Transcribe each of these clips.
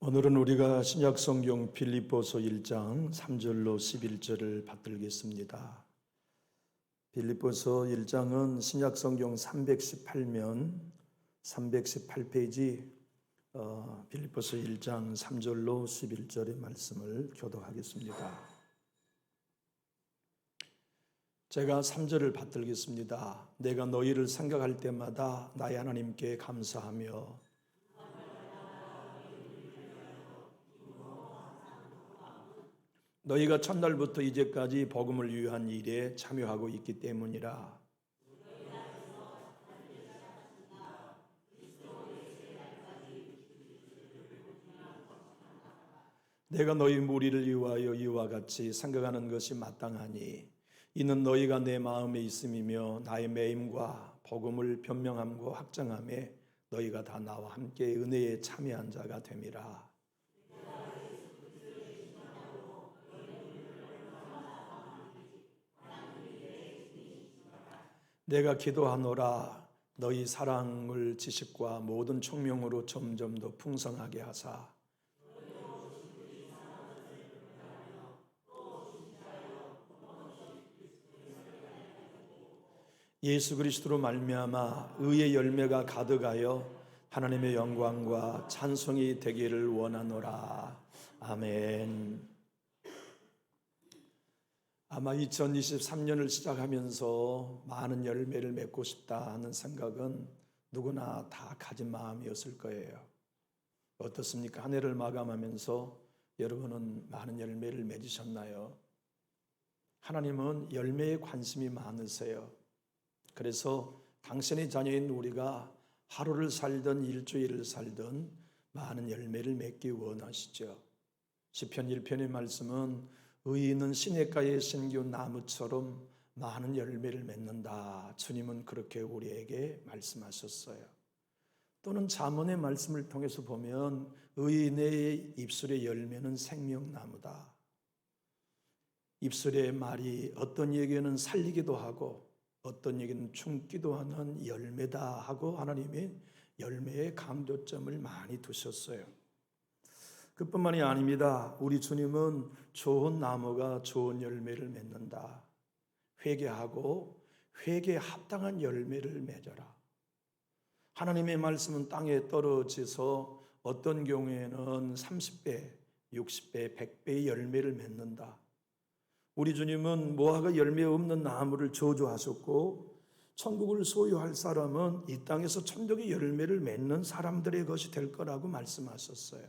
오늘은 우리가 신약성경 빌립보서 1장 3절로 11절을 받들겠습니다. 빌립보서 1장은 신약성경 318면 318페이지 빌립보서 1장 3절로 11절의 말씀을 교독하겠습니다. 제가 3절을 받들겠습니다. 내가 너희를 생각할 때마다 나의 하나님께 감사하며 너희가 첫날부터 이제까지 복음을 위한 일에 참여하고 있기 때문이라. 내가 너희 무리를 위하여 이와 같이 생각하는 것이 마땅하니 이는 너희가 내 마음에 있음이며 나의 매임과 복음을 변명함과 확정함에 너희가 다 나와 함께 은혜에 참여한 자가 됨이라. 내가 기도하노라. 너희 사랑을 지식과 모든 총명으로 점점 더 풍성하게 하사 예수 그리스도로 말미암아 의의 열매가 가득하여 하나님의 영광과 찬송이 되기를 원하노라. 아멘. 아마 2023년을 시작하면서 많은 열매를 맺고 싶다 하는 생각은 누구나 다 가진 마음이었을 거예요. 어떻습니까? 한 해를 마감하면서 여러분은 많은 열매를 맺으셨나요? 하나님은 열매에 관심이 많으세요. 그래서 당신의 자녀인 우리가 하루를 살든 일주일을 살든 많은 열매를 맺기 원하시죠. 시편 1편의 말씀은 의인은 시냇가에 심기운 나무처럼 많은 열매를 맺는다. 주님은 그렇게 우리에게 말씀하셨어요. 또는 잠언의 말씀을 통해서 보면 의인의 입술의 열매는 생명나무다. 입술의 말이 어떤 얘기는 살리기도 하고 어떤 얘기는 죽기도 하는 열매다 하고 하나님이 열매의 강조점을 많이 두셨어요. 그뿐만이 아닙니다. 우리 주님은 좋은 나무가 좋은 열매를 맺는다. 회개하고 회개에 합당한 열매를 맺어라. 하나님의 말씀은 땅에 떨어져서 어떤 경우에는 30배, 60배, 100배의 열매를 맺는다. 우리 주님은 모아가 열매 없는 나무를 저주하셨고 천국을 소유할 사람은 이 땅에서 천국의 열매를 맺는 사람들의 것이 될 거라고 말씀하셨어요.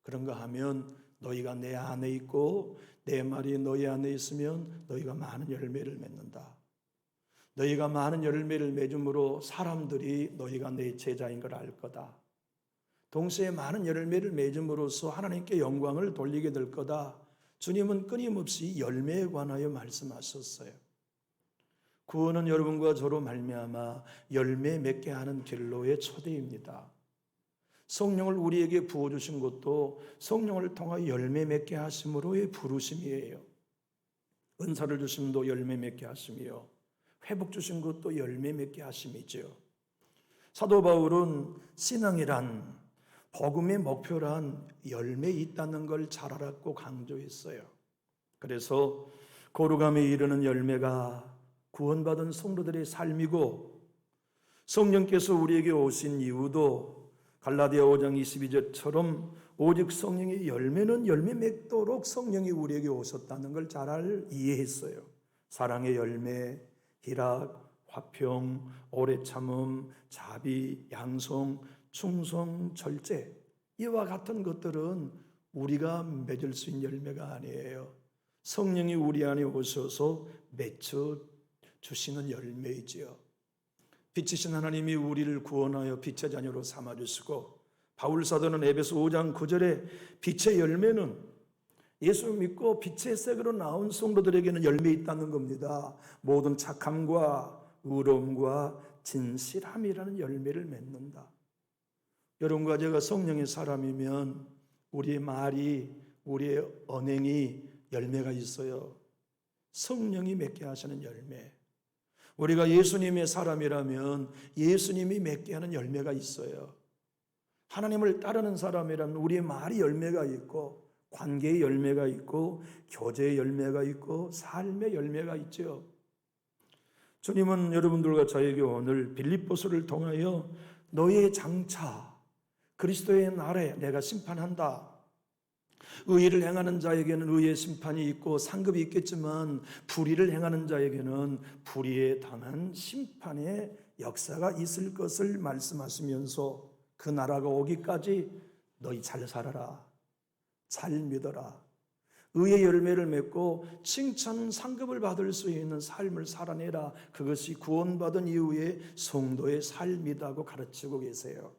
그런가 하면 너희가 내 안에 있고 내 말이 너희 안에 있으면 너희가 많은 열매를 맺는다. 너희가 많은 열매를 맺음으로 사람들이 너희가 내 제자인 걸 알 거다. 동시에 많은 열매를 맺음으로써 하나님께 영광을 돌리게 될 거다. 주님은 끊임없이 열매에 관하여 말씀하셨어요. 구원은 여러분과 저로 말미암아 열매 맺게 하는 길로의 초대입니다. 성령을 우리에게 부어주신 것도 성령을 통하여 열매 맺게 하심으로의 부르심이에요. 은사를 주심도 열매 맺게 하심이요 회복 주신 것도 열매 맺게 하심이죠. 사도 바울은 신앙이란 복음의 목표란 열매 있다는 걸 잘 알았고 강조했어요. 그래서 거룩함에 이르는 열매가 구원받은 성도들의 삶이고 성령께서 우리에게 오신 이유도 갈라디아 5장 22절처럼 오직 성령의 열매는 열매 맺도록 성령이 우리에게 오셨다는 걸 잘 이해했어요. 사랑의 열매, 희락, 화평, 오래 참음, 자비, 양성, 충성, 절제 이와 같은 것들은 우리가 맺을 수 있는 열매가 아니에요. 성령이 우리 안에 오셔서 맺어 주시는 열매이지요. 빛이신 하나님이 우리를 구원하여 빛의 자녀로 삼아주시고 바울 사도는 에베소 5장 9절에 빛의 열매는 예수 믿고 빛의 색으로 나온 성도들에게는 열매 있다는 겁니다. 모든 착함과 의로움과 진실함이라는 열매를 맺는다. 여러분과 제가 성령의 사람이면 우리의 말이 우리의 언행이 열매가 있어요. 성령이 맺게 하시는 열매. 우리가 예수님의 사람이라면 예수님이 맺게 하는 열매가 있어요. 하나님을 따르는 사람이라면 우리의 말이 열매가 있고, 관계의 열매가 있고, 교제의 열매가 있고, 삶의 열매가 있죠. 주님은 여러분들과 저에게 오늘 빌립보서를 통하여 너의 장차 그리스도의 날에 내가 심판한다. 의의를 행하는 자에게는 의의 심판이 있고 상급이 있겠지만 불의를 행하는 자에게는 불의에 당한 심판의 역사가 있을 것을 말씀하시면서 그 나라가 오기까지 너희 잘 살아라, 잘 믿어라, 의의 열매를 맺고 칭찬 상급을 받을 수 있는 삶을 살아내라. 그것이 구원받은 이후의 성도의 삶이라고 가르치고 계세요.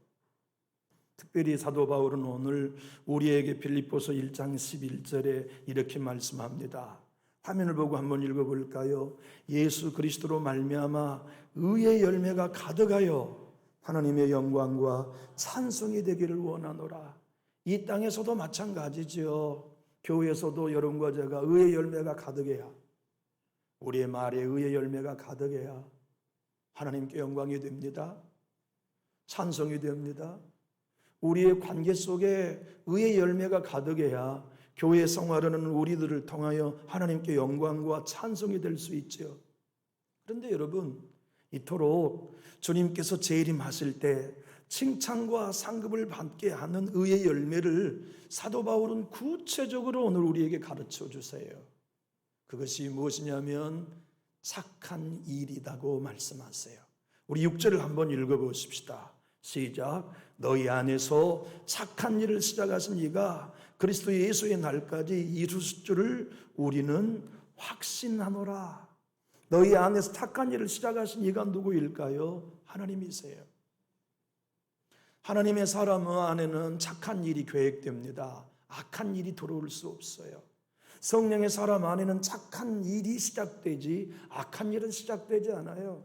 특별히 사도 바울은 오늘 우리에게 빌립보서 1장 11절에 이렇게 말씀합니다. 화면을 보고 한번 읽어볼까요? 예수 그리스도로 말미암아 의의 열매가 가득하여 하나님의 영광과 찬송이 되기를 원하노라. 이 땅에서도 마찬가지죠. 교회에서도 여러분과 제가 의의 열매가 가득해야, 우리의 말에 의의 열매가 가득해야 하나님께 영광이 됩니다. 찬송이 됩니다. 우리의 관계 속에 의의 열매가 가득해야 교회 생활하는 우리들을 통하여 하나님께 영광과 찬송이 될 수 있죠. 그런데 여러분, 이토록 주님께서 재림하실 때 칭찬과 상급을 받게 하는 의의 열매를 사도 바울은 구체적으로 오늘 우리에게 가르쳐 주세요. 그것이 무엇이냐면 착한 일이라고 말씀하세요. 우리 6절을 한번 읽어보십시다. 시작. 너희 안에서 착한 일을 시작하신 이가 그리스도 예수의 날까지 이루실 줄을 우리는 확신하노라. 너희 안에서 착한 일을 시작하신 이가 누구일까요? 하나님이세요. 하나님의 사람 안에는 착한 일이 계획됩니다. 악한 일이 들어올 수 없어요. 성령의 사람 안에는 착한 일이 시작되지 악한 일은 시작되지 않아요.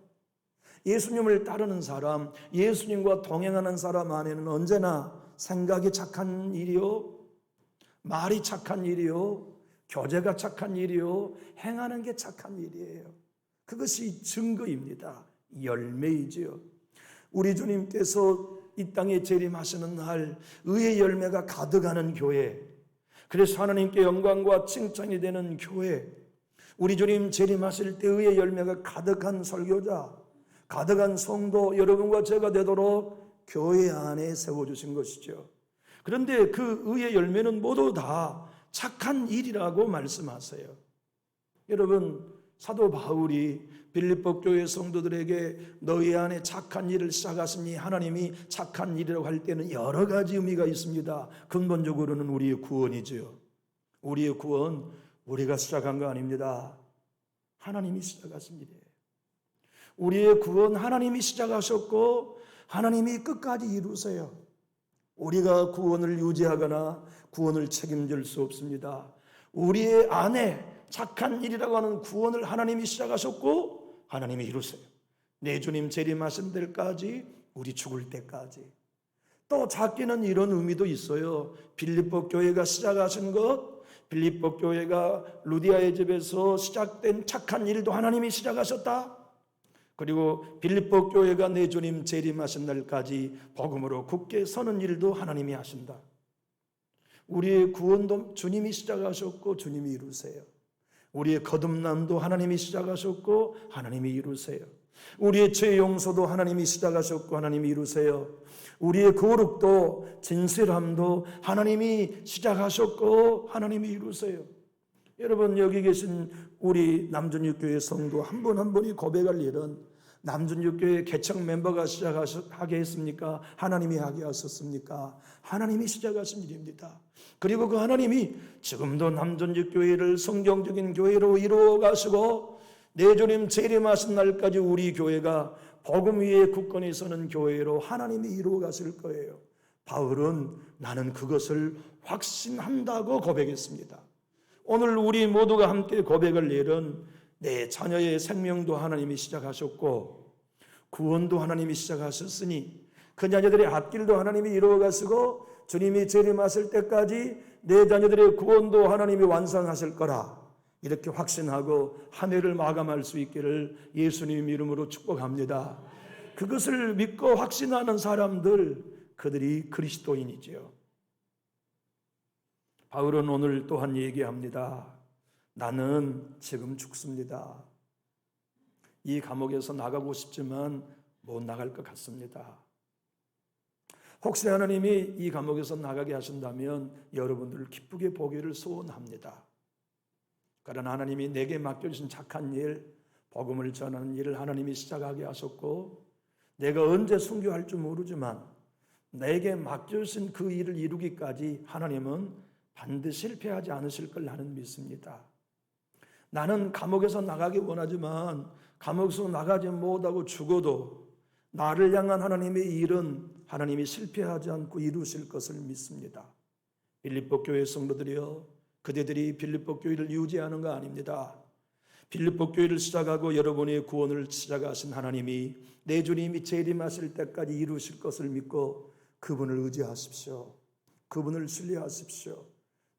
예수님을 따르는 사람, 예수님과 동행하는 사람 안에는 언제나 생각이 착한 일이요, 말이 착한 일이요, 교제가 착한 일이요, 행하는 게 착한 일이에요. 그것이 증거입니다. 열매이지요. 우리 주님께서 이 땅에 재림하시는 날 의의 열매가 가득하는 교회, 그래서 하나님께 영광과 칭찬이 되는 교회, 우리 주님 재림하실 때 의의 열매가 가득한 설교자, 가득한 성도 여러분과 제가 되도록 교회 안에 세워주신 것이죠. 그런데 그 의의 열매는 모두 다 착한 일이라고 말씀하세요. 여러분, 사도 바울이 빌립보 교회 성도들에게 너희 안에 착한 일을 시작하시니 하나님이 착한 일이라고 할 때는 여러 가지 의미가 있습니다. 근본적으로는 우리의 구원이죠. 우리의 구원, 우리가 시작한 거 아닙니다. 하나님이 시작하신 일이에요. 우리의 구원 하나님이 시작하셨고 하나님이 끝까지 이루세요. 우리가 구원을 유지하거나 구원을 책임질 수 없습니다. 우리의 안에 착한 일이라고 하는 구원을 하나님이 시작하셨고 하나님이 이루세요. 내 주님 재림하신 때까지, 우리 죽을 때까지. 또 작게는 이런 의미도 있어요. 빌립보 교회가 시작하신 것, 빌립보 교회가 루디아의 집에서 시작된 착한 일도 하나님이 시작하셨다. 그리고 빌립보 교회가 내 주님 재림하신 날까지 복음으로 굳게 서는 일도 하나님이 하신다. 우리의 구원도 주님이 시작하셨고 주님이 이루세요. 우리의 거듭남도 하나님이 시작하셨고 하나님이 이루세요. 우리의 죄 용서도 하나님이 시작하셨고 하나님이 이루세요. 우리의 거룩도 진실함도 하나님이 시작하셨고 하나님이 이루세요. 여러분, 여기 계신 우리 남준육교회 성도 한 분 한 분이 고백할 일은 남준육교회 개척 멤버가 시작하게 했습니까? 하나님이 하게 하셨습니까? 하나님이 시작하신 일입니다. 그리고 그 하나님이 지금도 남준육교회를 성경적인 교회로 이루어 가시고 내 주님 재림하신 날까지 우리 교회가 복음 위에 굳건히 서는 교회로 하나님이 이루어 가실 거예요. 바울은 나는 그것을 확신한다고 고백했습니다. 오늘 우리 모두가 함께 고백할 일은 내 자녀의 생명도 하나님이 시작하셨고 구원도 하나님이 시작하셨으니 그 자녀들의 앞길도 하나님이 이루어 가시고 주님이 재림하실 때까지 내 자녀들의 구원도 하나님이 완성하실 거라, 이렇게 확신하고 한 해를 마감할 수 있기를 예수님 이름으로 축복합니다. 그것을 믿고 확신하는 사람들, 그들이 그리스도인이지요. 바울은 오늘 또한 얘기합니다. 나는 지금 죽습니다. 이 감옥에서 나가고 싶지만 못 나갈 것 같습니다. 혹시 하나님이 이 감옥에서 나가게 하신다면 여러분들을 기쁘게 보기를 소원합니다. 그러나 하나님이 내게 맡겨주신 착한 일, 복음을 전하는 일을 하나님이 시작하게 하셨고 내가 언제 순교할 줄 모르지만 내게 맡겨주신 그 일을 이루기까지 하나님은 반드시 실패하지 않으실 걸 나는 믿습니다. 나는 감옥에서 나가기 원하지만 감옥에서 나가지 못하고 죽어도 나를 향한 하나님의 일은 하나님이 실패하지 않고 이루실 것을 믿습니다. 빌립보 교회 성도들이여, 그대들이 빌립보 교회를 유지하는 거 아닙니다. 빌립보 교회를 시작하고 여러분의 구원을 시작하신 하나님이 내 주님이 재림하실 때까지 이루실 것을 믿고 그분을 의지하십시오. 그분을 신뢰하십시오.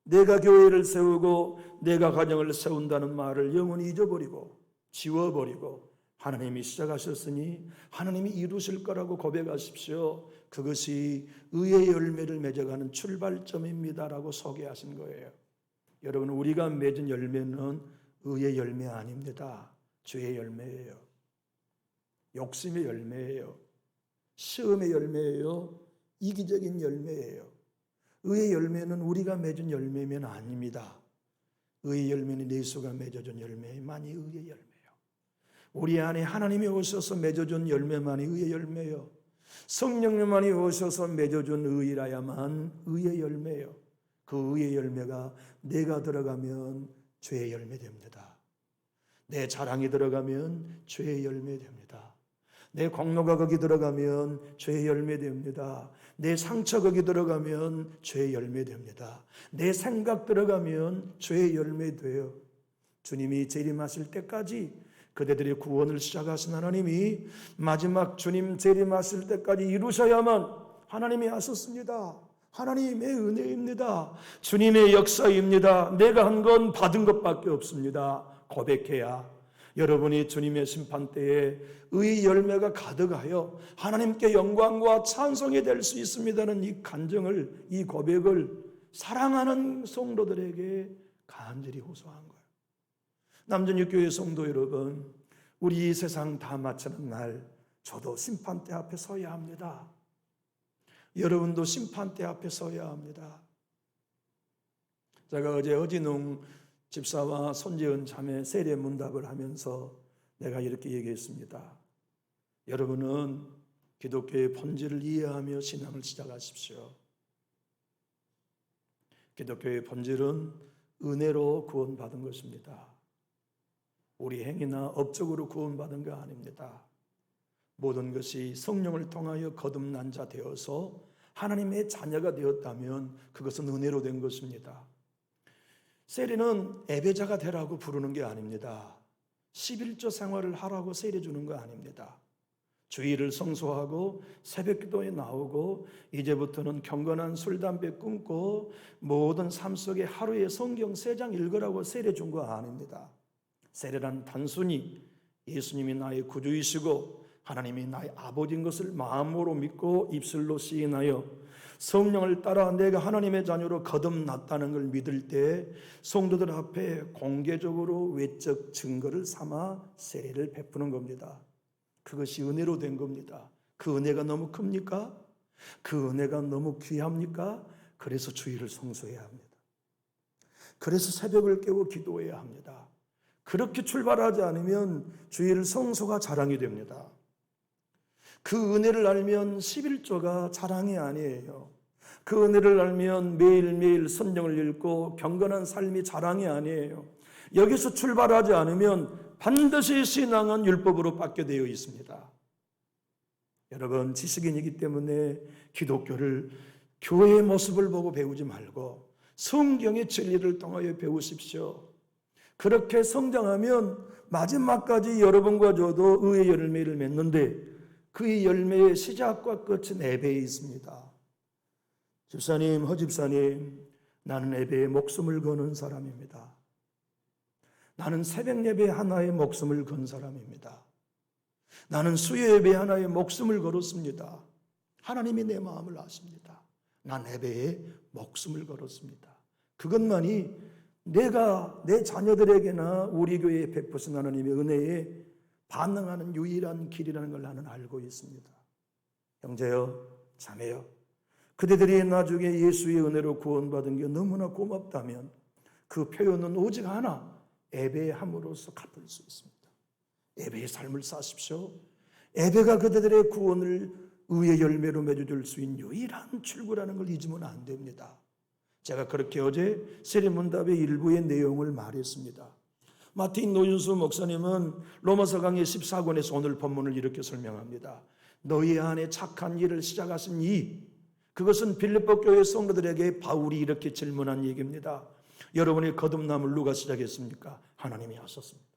내가 교회를 세우고 내가 가정을 세운다는 말을 영원히 잊어버리고 지워버리고 하나님이 시작하셨으니 하나님이 이루실 거라고 고백하십시오. 그것이 의의 열매를 맺어가는 출발점입니다라고 소개하신 거예요. 여러분, 우리가 맺은 열매는 의의 열매 아닙니다. 죄의 열매예요. 욕심의 열매예요. 시험의 열매예요. 이기적인 열매예요. 의의 열매는 우리가 맺은 열매면 아닙니다. 의의 열매는 예수가 맺어준 열매만이 의의 열매예요. 우리 안에 하나님이 오셔서 맺어준 열매만이 의의 열매예요. 성령님만이 오셔서 맺어준 의라야만 의의 열매예요. 그 의의 열매가 내가 들어가면 죄의 열매 됩니다. 내 자랑이 들어가면 죄의 열매 됩니다. 내 공로가 거기 들어가면 죄의 열매 됩니다. 내 상처 거기 들어가면 죄의 열매 됩니다. 내 생각 들어가면 죄의 열매 돼요. 주님이 재림하실 때까지 그대들의 구원을 시작하신 하나님이 마지막 주님 재림하실 때까지 이루셔야만 하나님이 하셨습니다. 하나님의 은혜입니다. 주님의 역사입니다. 내가 한 건 받은 것밖에 없습니다. 고백해야 여러분이 주님의 심판대에 의의 열매가 가득하여 하나님께 영광과 찬송이 될 수 있습니다는 이 간증을, 이 고백을 사랑하는 성도들에게 간절히 호소한 거예요. 남전육교회 성도 여러분, 우리 이 세상 다 마치는 날 저도 심판대 앞에 서야 합니다. 여러분도 심판대 앞에 서야 합니다. 제가 어제 어진웅 집사와 손재은 자매 세례 문답을 하면서 내가 이렇게 얘기했습니다. 여러분은 기독교의 본질을 이해하며 신앙을 시작하십시오. 기독교의 본질은 은혜로 구원받은 것입니다. 우리 행위나 업적으로 구원받은 거 아닙니다. 모든 것이 성령을 통하여 거듭난 자 되어서 하나님의 자녀가 되었다면 그것은 은혜로 된 것입니다. 세례는 예배자가 되라고 부르는 게 아닙니다. 11조 생활을 하라고 세례 주는 거 아닙니다. 주일을 성수하고 새벽기도에 나오고 이제부터는 경건한 술, 담배 끊고 모든 삶 속에 하루에 성경 3장 읽으라고 세례 준 거 아닙니다. 세례란 단순히 예수님이 나의 구주이시고 하나님이 나의 아버지인 것을 마음으로 믿고 입술로 시인하여 성령을 따라 내가 하나님의 자녀로 거듭났다는 걸 믿을 때 성도들 앞에 공개적으로 외적 증거를 삼아 세례를 베푸는 겁니다. 그것이 은혜로 된 겁니다. 그 은혜가 너무 큽니까? 그 은혜가 너무 귀합니까? 그래서 주일을 성수해야 합니다. 그래서 새벽을 깨고 기도해야 합니다. 그렇게 출발하지 않으면 주일 성소가 자랑이 됩니다. 그 은혜를 알면 11조가 자랑이 아니에요. 그 은혜를 알면 매일매일 성경을 읽고 경건한 삶이 자랑이 아니에요. 여기서 출발하지 않으면 반드시 신앙은 율법으로 받게 되어 있습니다. 여러분, 지식인이기 때문에 기독교를 교회의 모습을 보고 배우지 말고 성경의 진리를 통하여 배우십시오. 그렇게 성장하면 마지막까지 여러분과 저도 의의 열매를 맺는데 그 열매의 시작과 끝은 예배에 있습니다. 집사님, 허집사님, 나는 예배에 목숨을 거는 사람입니다. 나는 새벽 예배 하나에 목숨을 건 사람입니다. 나는 수요 예배 하나에 목숨을 걸었습니다. 하나님이 내 마음을 아십니다. 난 예배에 목숨을 걸었습니다. 그것만이 내가 내 자녀들에게나 우리 교회에 베푸신 하나님의 은혜에 반응하는 유일한 길이라는 걸 나는 알고 있습니다. 형제여, 자매여, 그대들이 나중에 예수의 은혜로 구원받은 게 너무나 고맙다면 그 표현은 오직 하나, 예배함으로써 갚을 수 있습니다. 예배의 삶을 사십시오. 예배가 그대들의 구원을 의의 열매로 맺어줄 수 있는 유일한 출구라는 걸 잊으면 안 됩니다. 제가 그렇게 어제 세례문답의 일부의 내용을 말했습니다. 마틴 노윤수 목사님은 로마서 강의 14권에서 오늘 본문을 이렇게 설명합니다. 너희 안에 착한 일을 시작하신 그것은 빌립보 교회 성도들에게 바울이 이렇게 질문한 얘기입니다. 여러분의 거듭남을 누가 시작했습니까? 하나님이 하셨습니다.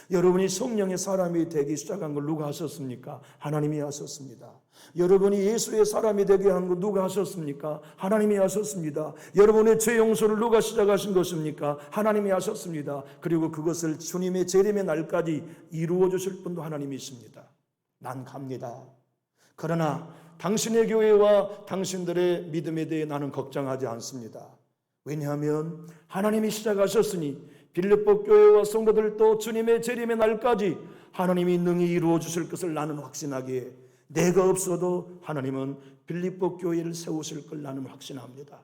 여러분이 성령의 사람이 되기 시작한 걸 누가 하셨습니까? 하나님이 하셨습니다. 여러분이 예수의 사람이 되게 한 거 누가 하셨습니까? 하나님이 하셨습니다. 여러분의 죄 용서를 누가 시작하신 것입니까? 하나님이 하셨습니다. 그리고 그것을 주님의 재림의 날까지 이루어 주실 분도 하나님이십니다. 난 갑니다. 그러나 당신의 교회와 당신들의 믿음에 대해 나는 걱정하지 않습니다. 왜냐하면 하나님이 시작하셨으니 빌립보 교회와 성도들도 주님의 재림의 날까지 하나님이 능히 이루어 주실 것을 나는 확신하기에 내가 없어도 하나님은 빌립보 교회를 세우실 걸 나는 확신합니다.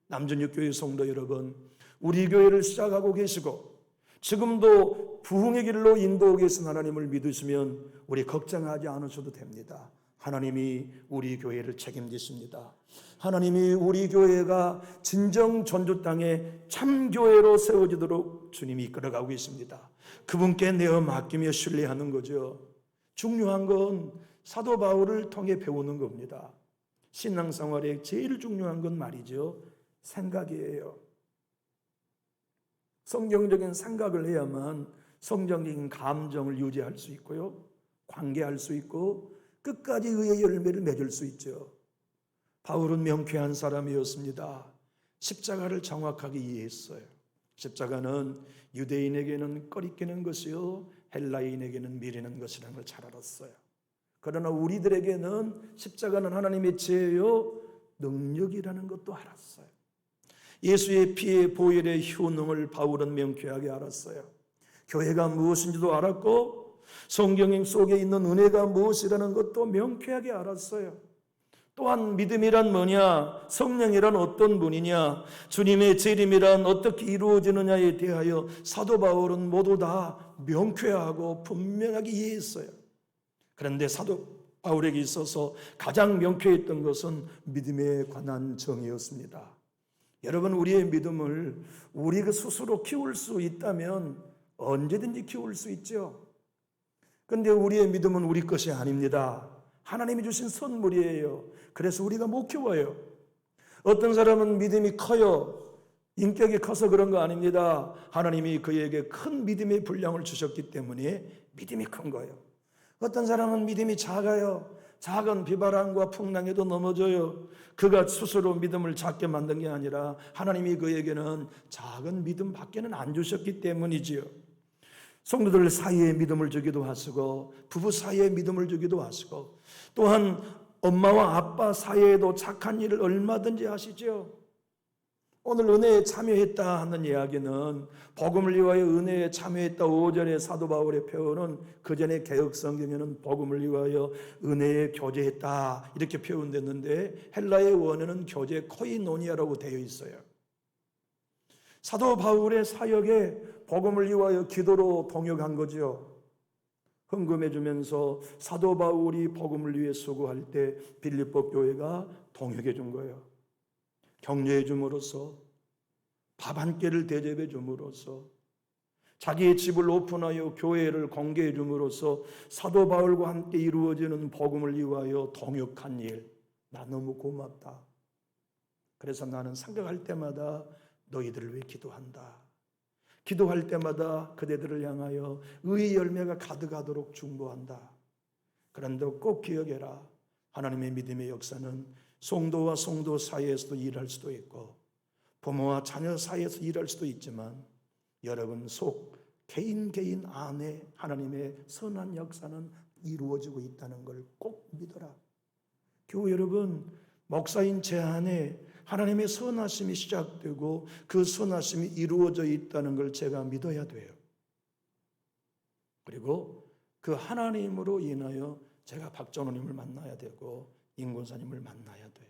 남전육교회 성도 여러분, 우리 교회를 시작하고 계시고 지금도 부흥의 길로 인도하고 계신 하나님을 믿으시면 우리 걱정하지 않으셔도 됩니다. 하나님이 우리 교회를 책임지십니다. 하나님이 우리 교회가 진정 전주 땅에 참교회로 세워지도록 주님이 이끌어가고 있습니다. 그분께 내어 맡기며 신뢰하는 거죠. 중요한 건 사도 바울을 통해 배우는 겁니다. 신앙생활에 제일 중요한 건 말이죠, 생각이에요. 성경적인 생각을 해야만 성경적인 감정을 유지할 수 있고요, 관계할 수 있고 끝까지 의의 열매를 맺을 수 있죠. 바울은 명쾌한 사람이었습니다. 십자가를 정확하게 이해했어요. 십자가는 유대인에게는 꺼리끼는 것이요 헬라인에게는 미리는 것이라는 걸 잘 알았어요. 그러나 우리들에게는 십자가는 하나님의 죄요 능력이라는 것도 알았어요. 예수의 피의 보혈의 효능을 바울은 명쾌하게 알았어요. 교회가 무엇인지도 알았고 성경 속에 있는 은혜가 무엇이라는 것도 명쾌하게 알았어요. 또한 믿음이란 뭐냐, 성령이란 어떤 분이냐, 주님의 재림이란 어떻게 이루어지느냐에 대하여 사도 바울은 모두 다 명쾌하고 분명하게 이해했어요. 그런데 사도 바울에게 있어서 가장 명쾌했던 것은 믿음에 관한 정의였습니다. 여러분, 우리의 믿음을 우리가 스스로 키울 수 있다면 언제든지 키울 수 있죠. 그런데 우리의 믿음은 우리 것이 아닙니다. 하나님이 주신 선물이에요. 그래서 우리가 못 키워요. 어떤 사람은 믿음이 커요. 인격이 커서 그런 거 아닙니다. 하나님이 그에게 큰 믿음의 분량을 주셨기 때문에 믿음이 큰 거예요. 어떤 사람은 믿음이 작아요. 작은 비바람과 풍랑에도 넘어져요. 그가 스스로 믿음을 작게 만든 게 아니라 하나님이 그에게는 작은 믿음밖에는 안 주셨기 때문이지요. 성도들 사이에 믿음을 주기도 하시고 부부 사이에 믿음을 주기도 하시고 또한 엄마와 아빠 사이에도 착한 일을 얼마든지 하시죠. 오늘 은혜에 참여했다 하는 이야기는 복음을 위하여 은혜에 참여했다 5절의 사도 바울의 표현은 그 전에 개혁성경에는 복음을 위하여 은혜에 교제했다 이렇게 표현됐는데 헬라의 원어는 교제 코이노니아라고 되어 있어요. 사도 바울의 사역에 복음을 위하여 기도로 동역한 거죠. 헌금해 주면서 사도 바울이 복음을 위해 수고할 때 빌립보 교회가 동역해 준 거예요. 격려해 줌으로써 밥 한 끼를 대접해 줌으로써 자기의 집을 오픈하여 교회를 공개해 줌으로써 사도 바울과 함께 이루어지는 복음을 위하여 동역한 일, 나 너무 고맙다. 그래서 나는 생각할 때마다 너희들을 위해 기도한다. 기도할 때마다 그대들을 향하여 의의 열매가 가득하도록 중보한다. 그런데 꼭 기억해라. 하나님의 믿음의 역사는 성도와 성도 사이에서도 일할 수도 있고 부모와 자녀 사이에서 일할 수도 있지만 여러분 속 개인 안에 하나님의 선한 역사는 이루어지고 있다는 걸 꼭 믿어라. 교우 여러분, 목사인 제 안에 하나님의 선하심이 시작되고 그 선하심이 이루어져 있다는 걸 제가 믿어야 돼요. 그리고 그 하나님으로 인하여 제가 박전호님을 만나야 되고 임권사님을 만나야 돼요.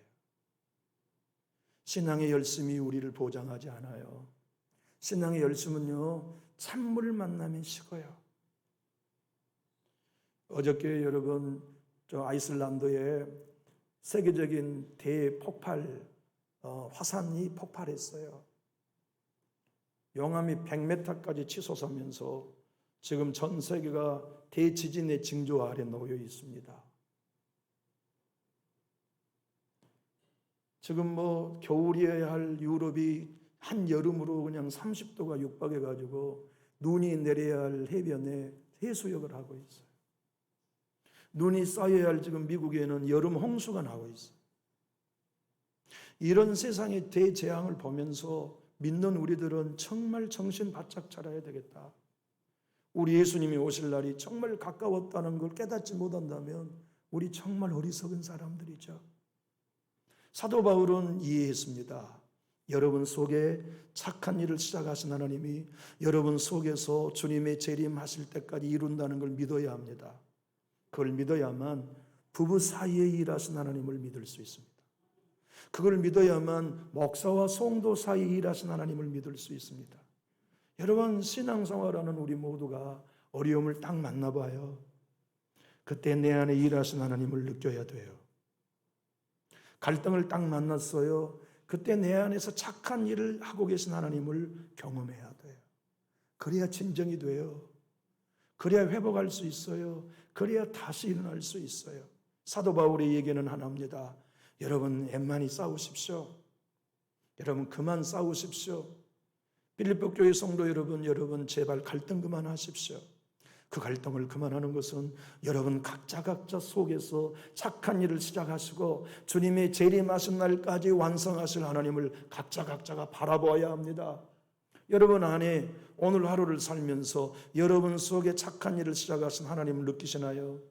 신앙의 열심이 우리를 보장하지 않아요. 신앙의 열심은요, 찬물을 만나면 식어요. 어저께 여러분, 저 아이슬란드에 세계적인 대폭발, 화산이 폭발했어요. 용암이 100m까지 치솟으면서 지금 전 세계가 대지진의 징조 아래 놓여 있습니다. 지금 겨울이어야 할 유럽이 한여름으로 그냥 30도가 육박해 가지고 눈이 내려야 할 해변에 해수욕을 하고 있어요. 눈이 쌓여야 할 지금 미국에는 여름 홍수가 나고 있어요. 이런 세상의 대재앙을 보면서 믿는 우리들은 정말 정신 바짝 차려야 되겠다. 우리 예수님이 오실 날이 정말 가까웠다는 걸 깨닫지 못한다면 우리 정말 어리석은 사람들이죠. 사도 바울은 이해했습니다. 여러분 속에 착한 일을 시작하신 하나님이 여러분 속에서 주님의 재림하실 때까지 이룬다는 걸 믿어야 합니다. 그걸 믿어야만 부부 사이에 일하신 하나님을 믿을 수 있습니다. 그걸 믿어야만 목사와 성도 사이에 일하신 하나님을 믿을 수 있습니다. 여러분, 신앙생활하는 우리 모두가 어려움을 딱 만나봐요. 그때 내 안에 일하신 하나님을 느껴야 돼요. 갈등을 딱 만났어요. 그때 내 안에서 착한 일을 하고 계신 하나님을 경험해야 돼요. 그래야 진정이 돼요. 그래야 회복할 수 있어요. 그래야 다시 일어날 수 있어요. 사도 바울의 얘기는 하나입니다. 여러분, 엠만히 싸우십시오. 여러분, 그만 싸우십시오. 빌립보 교회 성도 여러분 제발 갈등 그만하십시오. 그 갈등을 그만하는 것은 여러분 각자 속에서 착한 일을 시작하시고 주님의 재림하신 날까지 완성하실 하나님을 각자가 바라보아야 합니다. 여러분 안에 오늘 하루를 살면서 여러분 속에 착한 일을 시작하신 하나님을 느끼시나요?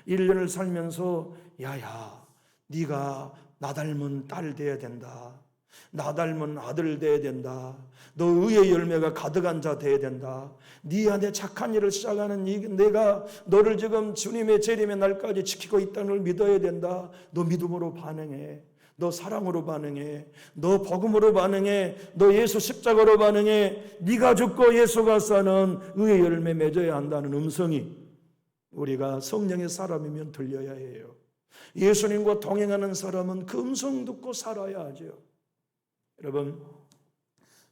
1년을 살면서 야야 네가 나 닮은 딸 돼야 된다. 나 닮은 아들 돼야 된다. 너 의의 열매가 가득한 자 돼야 된다. 네 안에 착한 일을 시작하는 내가 너를 지금 주님의 재림의 날까지 지키고 있다는 걸 믿어야 된다. 너 믿음으로 반응해. 너 사랑으로 반응해. 너 복음으로 반응해. 너 예수 십자가로 반응해. 네가 죽고 예수가 사는 의의 열매 맺어야 한다는 음성이 우리가 성령의 사람이면 들려야 해요. 예수님과 동행하는 사람은 그 음성 듣고 살아야 하죠. 여러분,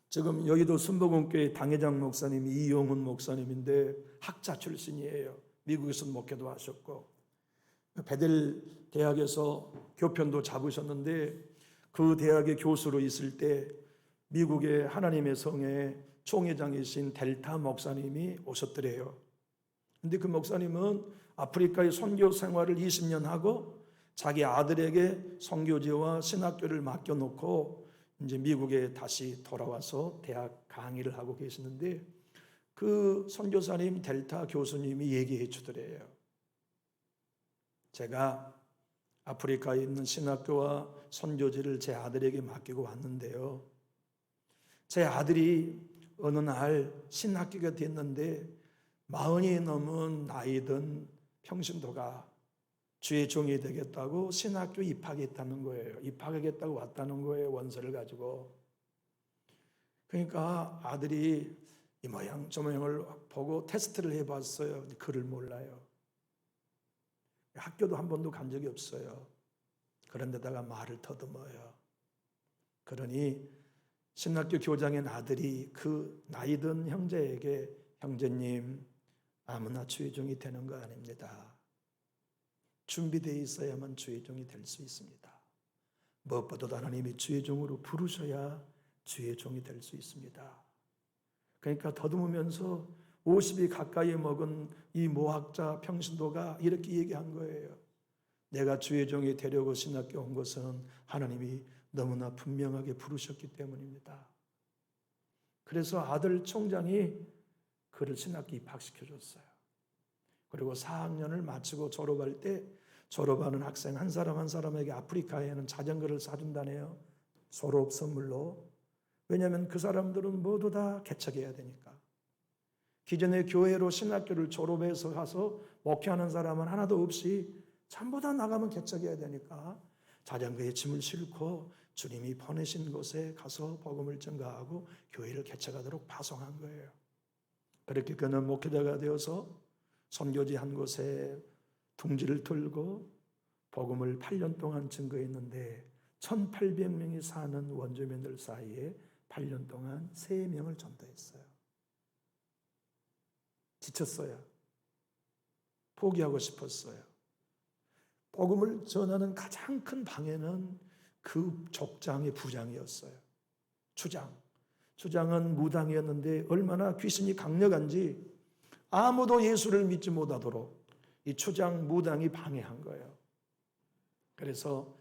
지금 여의도 순복음교회 당회장 목사님이 이용훈 목사님인데 학자 출신이에요. 미국에서 목회도 하셨고 베델 대학에서 교편도 잡으셨는데 그 대학의 교수로 있을 때 미국의 하나님의 성의 총회장이신 델타 목사님이 오셨더래요. 근데 그 목사님은 아프리카의 선교 생활을 20년 하고 자기 아들에게 선교지와 신학교를 맡겨놓고 이제 미국에 다시 돌아와서 대학 강의를 하고 계시는데 그 선교사님 델타 교수님이 얘기해 주더래요. 제가 아프리카에 있는 신학교와 선교지를 제 아들에게 맡기고 왔는데요. 제 아들이 어느 날 신학기가 됐는데 40이 넘은 나이든 평신도가 주의 종이 되겠다고 신학교 입학했다는 거예요. 입학하겠다고 왔다는 거예요. 원서를 가지고. 그러니까 아들이 이 모양 저 모양을 보고 테스트를 해봤어요. 글을 몰라요. 학교도 한 번도 간 적이 없어요. 그런데다가 말을 더듬어요. 그러니 신학교 교장인 아들이 그 나이든 형제에게 형제님 아무나 주의 종이 되는 거 아닙니다. 준비되어 있어야만 주의 종이 될 수 있습니다. 무엇보다도 하나님이 주의 종으로 부르셔야 주의 종이 될 수 있습니다. 그러니까 더듬으면서 50이 가까이 먹은 이 모학자 평신도가 이렇게 얘기한 거예요. 내가 주의 종이 되려고 신학교 온 것은 하나님이 너무나 분명하게 부르셨기 때문입니다. 그래서 아들 총장이 그를 신학교 입학시켜줬어요. 그리고 4학년을 마치고 졸업할 때 졸업하는 학생 한 사람 한 사람에게 아프리카에는 자전거를 사준다네요. 졸업 선물로. 왜냐하면 그 사람들은 모두 다 개척해야 되니까. 기존의 교회로 신학교를 졸업해서 가서 목회하는 사람은 하나도 없이 전부 다 나가면 개척해야 되니까 자전거에 짐을 싣고 주님이 보내신 곳에 가서 복음을 전가하고 교회를 개척하도록 파송한 거예요. 그렇게 그는 목회자가 되어서 선교지 한 곳에 둥지를 틀고 복음을 8년 동안 증거했는데 1800명이 사는 원주민들 사이에 8년 동안 3명을 전도했어요. 지쳤어요. 포기하고 싶었어요. 복음을 전하는 가장 큰 방해는 그 족장의 부장이었어요. 주장은 무당이었는데 얼마나 귀신이 강력한지 아무도 예수를 믿지 못하도록 이 추장 무당이 방해한 거예요. 그래서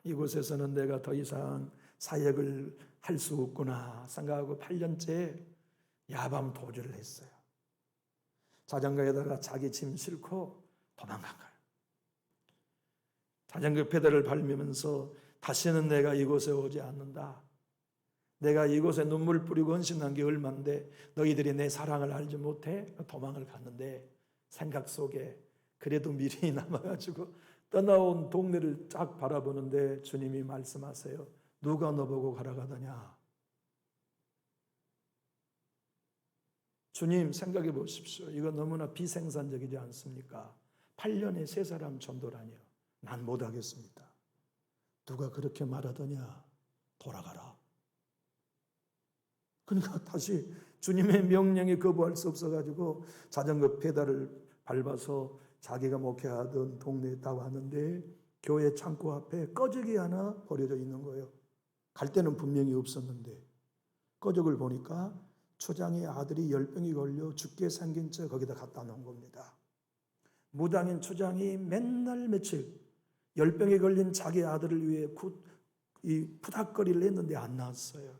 이곳에서는 내가 더 이상 사역을 할 수 없구나 생각하고 8년째 야밤 도주를 했어요. 자전거에다가 자기 짐 싣고 도망간 거예요. 자전거 페달을 밟으면서 다시는 내가 이곳에 오지 않는다. 내가 이곳에 눈물 뿌리고 헌신한 게 얼만데 너희들이 내 사랑을 알지 못해? 도망을 갔는데 생각 속에 그래도 미련이 남아가지고 떠나온 동네를 쫙 바라보는데 주님이 말씀하세요. 누가 너보고 가라가더냐? 주님 생각해 보십시오. 이거 너무나 비생산적이지 않습니까? 8년에 3사람 전도라니요. 난 못하겠습니다. 누가 그렇게 말하더냐? 돌아가라. 그러니까 다시 주님의 명령에 거부할 수 없어가지고 자전거 페달을 밟아서 자기가 목회하던 동네에 다 왔는데 교회 창고 앞에 꺼적이 하나 버려져 있는 거예요. 갈 때는 분명히 없었는데 꺼적을 보니까 초장의 아들이 열병이 걸려 죽게 생긴 채 거기다 갖다 놓은 겁니다. 무당인 초장이 맨날 며칠 열병에 걸린 자기 아들을 위해 푸닥거리를 했는데 안 나았어요.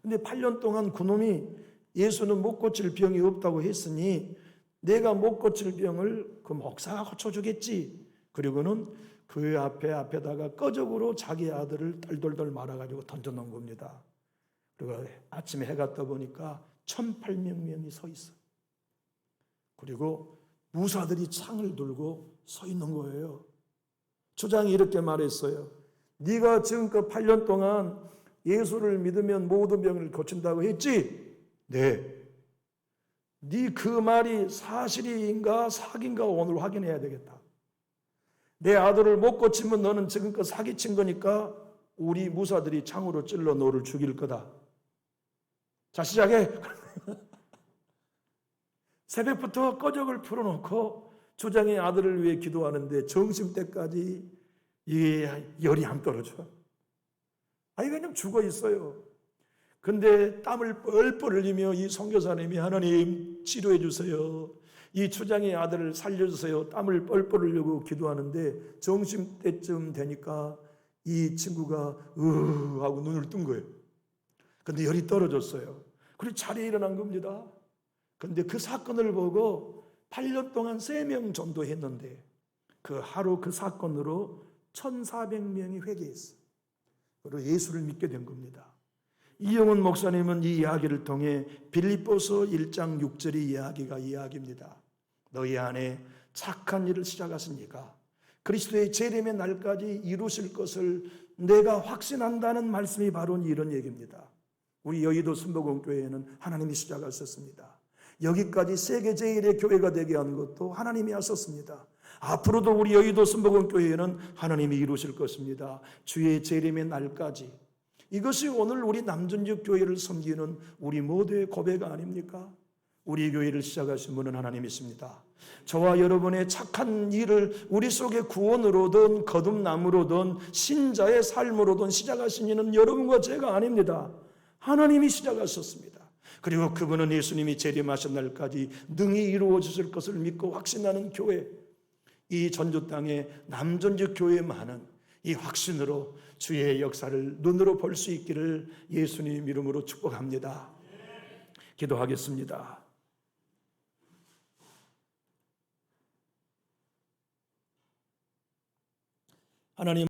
근데 8년 동안 그놈이 예수는 못 고칠 병이 없다고 했으니 내가 못 고칠 병을 그 목사가 고쳐주겠지. 그리고는 그 앞에다가 꺼적으로 자기 아들을 떨떨떨 말아가지고 던져놓은 겁니다. 그리고 아침에 해가 떠보니까 1800명이 서 있어요. 그리고 무사들이 창을 들고 서 있는 거예요. 초장이 이렇게 말했어요. 네가 지금껏 8년 동안 예수를 믿으면 모든 병을 고친다고 했지? 네. 네 그 말이 사실인가 사기인가 오늘 확인해야 되겠다. 내 아들을 못 고치면 너는 지금껏 사기친 거니까 우리 무사들이 창으로 찔러 너를 죽일 거다. 자, 시작해. 새벽부터 꺼적을 풀어놓고 초장의 아들을 위해 기도하는데 점심때까지 이게 열이 안 떨어져. 그냥 죽어 있어요. 근데 땀을 뻘뻘 흘리며 이 선교사님이 하나님 치료해 주세요. 이 초장의 아들을 살려주세요. 땀을 뻘뻘 흘리고 기도하는데 점심때쯤 되니까 이 친구가 하고 눈을 뜬 거예요. 근데 열이 떨어졌어요. 그리고 자리에 일어난 겁니다. 근데 그 사건을 보고 8년 동안 3명 전도했는데 그 하루 그 사건으로 1400명이 회개했어요. 그리고 예수를 믿게 된 겁니다. 이영훈 목사님은 이 이야기를 통해 빌립보서 1장 6절의 이야기입니다. 너희 안에 착한 일을 시작하시니까 그리스도의 재림의 날까지 이루실 것을 내가 확신한다는 말씀이 바로 이런 얘기입니다. 우리 여의도 순복음교회에는 하나님이 시작하셨습니다. 여기까지 세계 제1의 교회가 되게 한 것도 하나님이 하셨습니다. 앞으로도 우리 여의도 순복음교회에는 하나님이 이루실 것입니다. 주의 재림의 날까지. 이것이 오늘 우리 남전역 교회를 섬기는 우리 모두의 고백 아닙니까? 우리 교회를 시작하신 분은 하나님이십니다. 저와 여러분의 착한 일을 우리 속의 구원으로든 거듭남으로든 신자의 삶으로든 시작하신 이는 여러분과 제가 아닙니다. 하나님이 시작하셨습니다. 그리고 그분은 예수님이 재림하신 날까지 능히 이루어질 것을 믿고 확신하는 교회, 이 전주 땅에 남전역 교회만은 이 확신으로 주의 역사를 눈으로 볼 수 있기를 예수님 이름으로 축복합니다. 기도하겠습니다. 하나님